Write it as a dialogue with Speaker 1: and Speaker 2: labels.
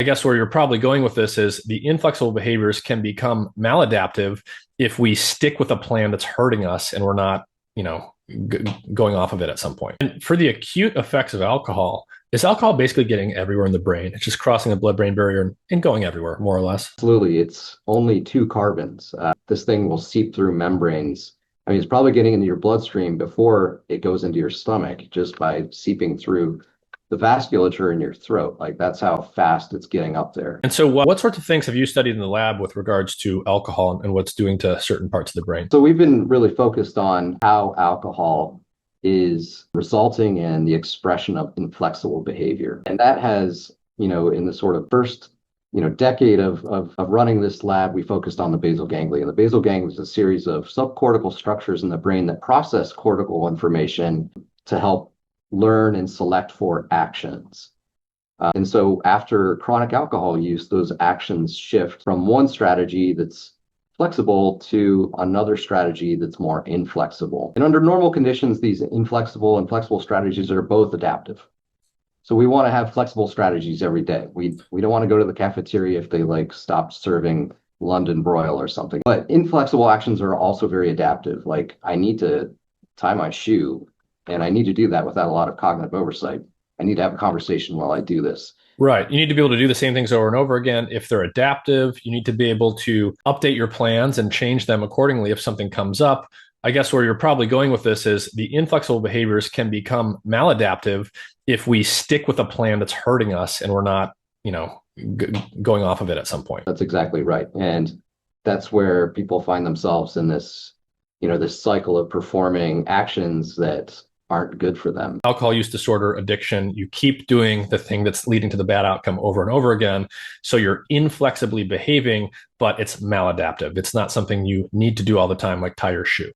Speaker 1: I guess where you're probably going with this is the inflexible behaviors can become maladaptive if we stick with a plan that's hurting us and we're not, going off of it at some point. And for the acute effects of alcohol, is alcohol basically getting everywhere in the brain? It's just crossing the blood-brain barrier and going everywhere, more or less.
Speaker 2: Absolutely. It's only two carbons. This thing will seep through membranes. I mean, it's probably getting into your bloodstream before it goes into your stomach just by seeping through the vasculature in your throat. Like that's how fast it's getting up there.
Speaker 1: And so, what sorts of things have you studied in the lab with regards to alcohol and what's doing to certain parts of the brain?
Speaker 2: So we've been really focused on how alcohol is resulting in the expression of inflexible behavior. And that has, in the sort of first decade of running this lab, we focused on the basal ganglia. The basal ganglia is a series of subcortical structures in the brain that process cortical information to help learn and select for actions. And so after chronic alcohol use, those actions shift from one strategy that's flexible to another strategy that's more inflexible. And under normal conditions, these inflexible and flexible strategies are both adaptive. So we want to have flexible strategies every day. We don't want to go to the cafeteria if they stopped serving London broil or something. But inflexible actions are also very adaptive. Like I need to tie my shoe, and I need to do that without a lot of cognitive oversight. I need to have a conversation while I do this.
Speaker 1: Right. You need to be able to do the same things over and over again. If they're adaptive, you need to be able to update your plans and change them accordingly if something comes up. I guess where you're probably going with this is the inflexible behaviors can become maladaptive if we stick with a plan that's hurting us and we're not, going off of it at some point.
Speaker 2: That's exactly right. And that's where people find themselves in this, this cycle of performing actions that aren't good for them.
Speaker 1: Alcohol use disorder, addiction, you keep doing the thing that's leading to the bad outcome over and over again. So you're inflexibly behaving, but it's maladaptive. It's not something you need to do all the time, like tie your shoe.